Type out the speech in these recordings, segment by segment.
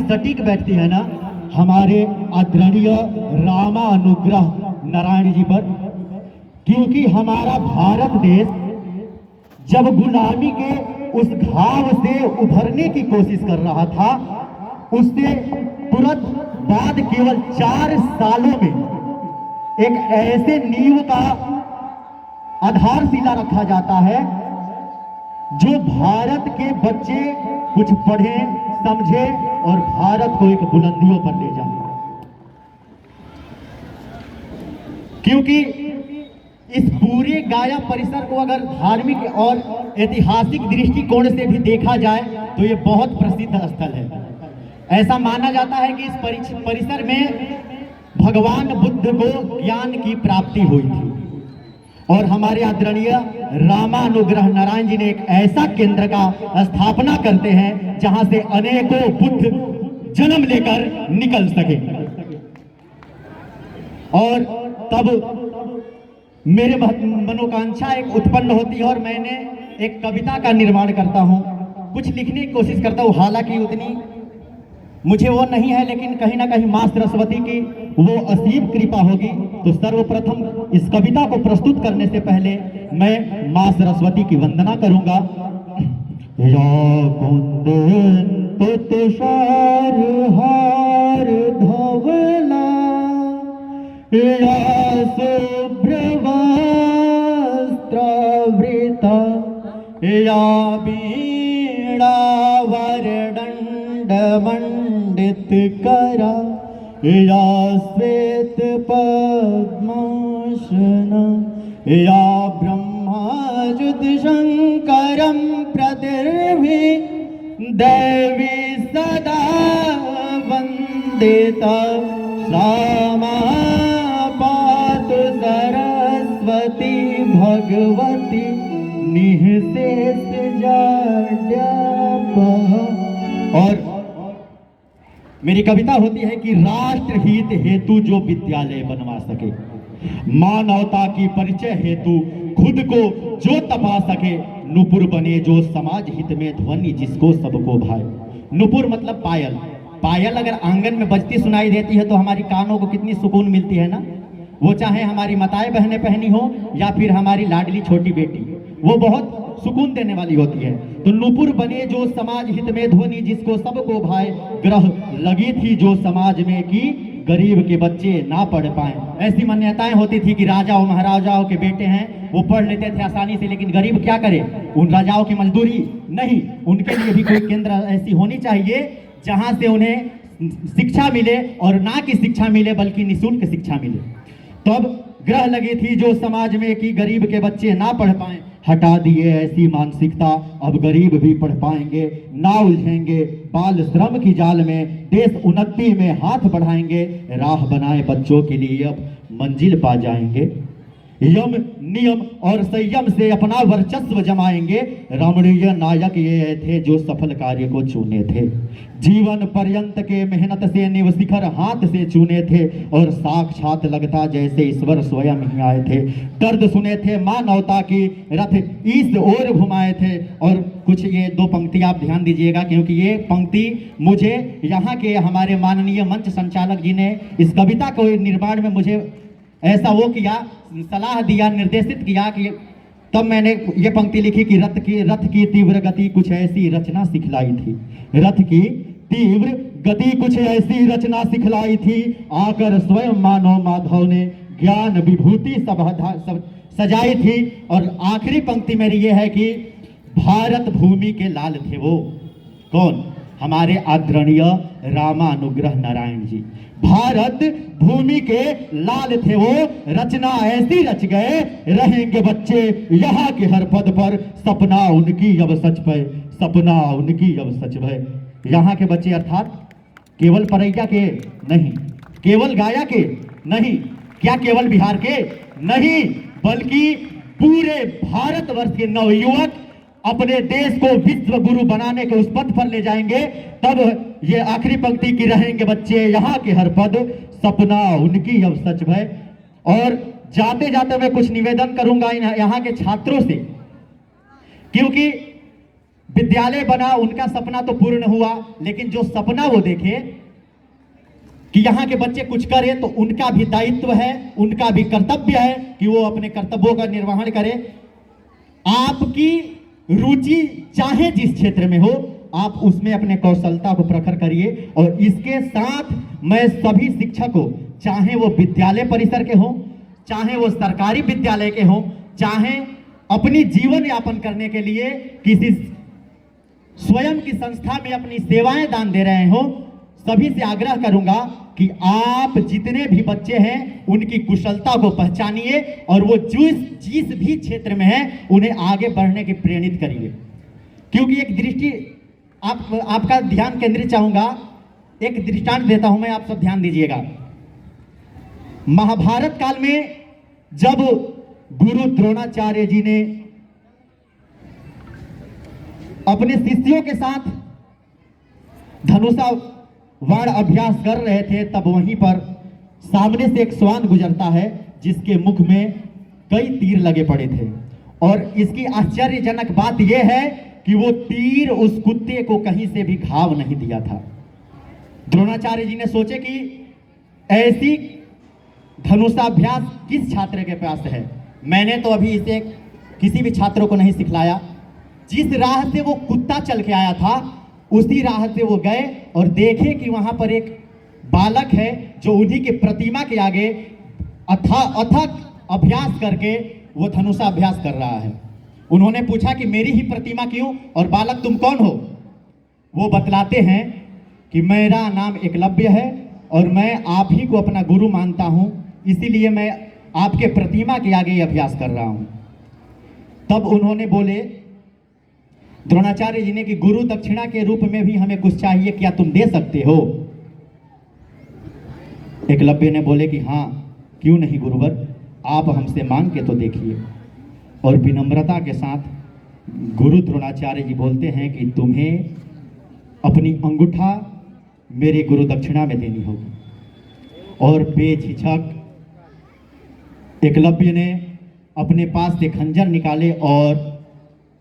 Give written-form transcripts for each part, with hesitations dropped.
सटीक बैठती है ना हमारे आदरणीय रामानुग्रह नारायण जी पर, क्योंकि हमारा भारत देश जब गुलामी के उस घाव से उभरने की कोशिश कर रहा था, उससे तुरंत बाद केवल 4 सालों में एक ऐसे नींव का आधारशिला रखा जाता है जो भारत के बच्चे कुछ पढ़े समझे और भारत को एक बुलंदियों पर ले जाए। क्योंकि इस पूरे गाया परिसर को अगर धार्मिक और ऐतिहासिक दृष्टिकोण से भी देखा जाए तो ये बहुत प्रसिद्ध स्थल है। ऐसा माना जाता है कि इस परिसर में भगवान बुद्ध को ज्ञान की प्राप्ति हुई थी और हमारे आदरणीय रामानुग्रह नारायण जी ने एक ऐसा केंद्र का स्थापना करते हैं जहां से अनेकों बुद्ध जन्म लेकर निकल सके। और तब मेरे मनोकांक्षा एक उत्पन्न होती है और मैंने एक कविता का निर्माण करता हूं, कुछ लिखने की कोशिश करता हूं। हालांकि उतनी मुझे वो नहीं है, लेकिन कहीं ना कहीं मां सरस्वती की वो असीम कृपा होगी। तो सर्वप्रथम इस कविता को प्रस्तुत करने से पहले मैं मां सरस्वती की वंदना करूंगा। या कुंदन तुषार हार धवला, या शुभ्रवस्त्रावृता, या वीणा वरदंड मंडित करा, या श्वेत पद्मासन, या ब्रह्मायुध शंकरं प्रतिर्भि देवी सदा वंदिता, सामा पातु सरस्वती भगवती निःशेष जाड्यापहा। और मेरी कविता होती है कि राष्ट्र हित हेतु जो विद्यालय बनवा सके, मानवता की परिचय हेतु खुद को जो तपा सके, नुपुर बने जो समाज हित में ध्वनि जिसको सबको भाए। नुपुर मतलब पायल। पायल अगर आंगन में बजती सुनाई देती है तो हमारी कानों को कितनी सुकून मिलती है ना। वो चाहे हमारी माताएं बहनें पहनी हो या फिर हमारी लाडली छोटी बेटी, वो बहुत सुकून देने वाली होती है। तो नुपुर बने जो समाज हित में ध्वनि जिसको सबको भाए, ग्रह लगी थी जो समाज में कि गरीब के बच्चे ना पढ़ पाए। ऐसी मान्यताएं होती थी कि राजाओं महाराजाओं के बेटे हैं वो पढ़ लेते थे आसानी से, लेकिन गरीब क्या करे, उन राजाओं की मजदूरी नहीं, उनके लिए भी कोई केंद्र ऐसी होनी चाहिए जहां से उन्हें शिक्षा मिले, और ना कि शिक्षा मिले बल्कि निःशुल्क शिक्षा मिले। तब ग्रह लगी थी जो समाज में कि गरीब के बच्चे ना पढ़ पाए। हटा दिए ऐसी मानसिकता, अब गरीब भी पढ़ पाएंगे, ना उलझेंगे बाल श्रम की जाल में, देश उन्नति में हाथ बढ़ाएंगे, राह बनाए बच्चों के लिए अब मंजिल पा जाएंगे। यम नियम और संयम से अपना वर्चस्व जमाएंगे, रमणीय नायक ये थे जो सफल कार्य को चुने थे, जीवन पर्यंत के मेहनत से निव शिखर हाथ से चुने थे, और साक्षात लगता जैसे ईश्वर स्वयं ही आए थे। दर्द सुने थे मानवता की, रथ इस ओर घुमाए थे। और कुछ ये 2 पंक्ति आप ध्यान दीजिएगा, क्योंकि ये पंक्ति मुझे यहाँ के हमारे माननीय मंच संचालक जी ने इस कविता को निर्माण में मुझे ऐसा वो किया, सलाह दिया, निर्देशित किया कि तब मैंने ये पंक्ति लिखी कि रथ की तीव्र गति कुछ ऐसी रचना सिखलाई थी, रथ की तीव्र गति कुछ ऐसी रचना सिखलाई थी, आकर स्वयं मानव माधव ने ज्ञान विभूति सब सजाई थी। और आखिरी पंक्ति मेरी ये है कि भारत भूमि के लाल थे वो, कौन, हमारे आदरणीय रामानुग्रह नारायण जी। भारत भूमि के लाल थे वो, रचना ऐसी रच गए, रहेंगे बच्चे यहाँ के हर पद पर, सपना उनकी अब सच पे, सपना उनकी अब सच भय। यहाँ के बच्चे अर्थात केवल परैया के नहीं, केवल गाया के नहीं, क्या केवल बिहार के नहीं, बल्कि पूरे भारतवर्ष के नवयुवक अपने देश को विश्व गुरु बनाने के उस पथ पर ले जाएंगे। तब ये आखिरी पंक्ति की रहेंगे बच्चे यहाँ के हर पद, सपना उनकी अब सच भय। और जाते जाते मैं कुछ निवेदन करूंगा यहाँ के छात्रों से, क्योंकि विद्यालय बना, उनका सपना तो पूर्ण हुआ, लेकिन जो सपना वो देखे कि यहाँ के बच्चे कुछ करें, तो उनका भी दायित्व है, उनका भी कर्तव्य है कि वो अपने कर्तव्यों का निर्वहन करे। आपकी रुचि चाहे जिस क्षेत्र में हो, आप उसमें अपने कौशलता को प्रखर करिए। और इसके साथ मैं सभी शिक्षकों, चाहे वो विद्यालय परिसर के हों, चाहे वो सरकारी विद्यालय के हों, चाहे अपनी जीवन यापन करने के लिए किसी स्वयं की संस्था में अपनी सेवाएं दान दे रहे हो, सभी से आग्रह करूंगा कि आप जितने भी बच्चे हैं उनकी कुशलता को पहचानिए और वो जिस भी क्षेत्र में है उन्हें आगे बढ़ने की प्रेरित करिए। क्योंकि एक दृष्टि आपका ध्यान केंद्रित चाहूंगा, एक दृष्टांत देता हूं मैं, आप सब ध्यान दीजिएगा। महाभारत काल में जब गुरु द्रोणाचार्य जी ने अपने शिष्यों के साथ धनुषा वाण अभ्यास कर रहे थे, तब वहीं पर सामने से एक श्वान गुजरता है जिसके मुख में कई तीर लगे पड़े थे। और इसकी आश्चर्यजनक बात यह है कि वो तीर उस कुत्ते को कहीं से भी घाव नहीं दिया था। द्रोणाचार्य जी ने सोचे कि ऐसी धनुषाभ्यास किस छात्र के पास है, मैंने तो अभी इसे किसी भी छात्र को नहीं सिखलाया। जिस राह से वो कुत्ता चल के आया था उसी राह से वो गए और देखे कि वहां पर एक बालक है जो उन्हीं के प्रतिमा के आगे अथक अभ्यास करके वो धनुषाभ्यास कर रहा है। उन्होंने पूछा कि मेरी ही प्रतिमा क्यों, और बालक तुम कौन हो? वो बतलाते हैं कि मेरा नाम एकलव्य है और मैं आप ही को अपना गुरु मानता हूं, इसीलिए मैं आपके प्रतिमा के आगे अभ्यास कर रहा हूं। तब उन्होंने बोले द्रोणाचार्य जी ने कि गुरु दक्षिणा के रूप में भी हमें कुछ चाहिए, क्या तुम दे सकते हो? एकलव्य ने बोले कि हाँ, क्यों नहीं गुरुवर, आप हमसे मांग के तो देखिए। और विनम्रता के साथ गुरु द्रोणाचार्य जी बोलते हैं कि तुम्हें अपनी अंगूठा मेरे गुरु दक्षिणा में देनी होगी। और बेझिझक एकलव्य ने अपने पास से खंजर निकाले और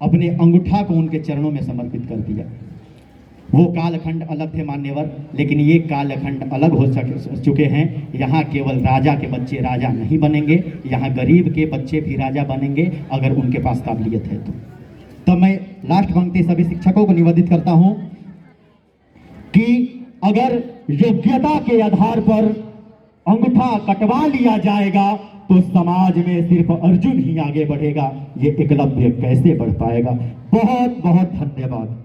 अपने अंगूठा को उनके चरणों में समर्पित कर दिया। वो कालखंड अलग थे मान्यवर, लेकिन ये कालखंड अलग हो चुके हैं। यहाँ केवल राजा के बच्चे राजा नहीं बनेंगे, यहाँ गरीब के बच्चे भी राजा बनेंगे अगर उनके पास काबिलियत है तो मैं लास्ट पंक्ति सभी शिक्षकों को निवेदित करता हूं कि अगर योग्यता के आधार पर अंगूठा कटवा लिया जाएगा तो समाज में सिर्फ अर्जुन ही आगे बढ़ेगा, ये एकलव्य कैसे बढ़ पाएगा? बहुत बहुत धन्यवाद।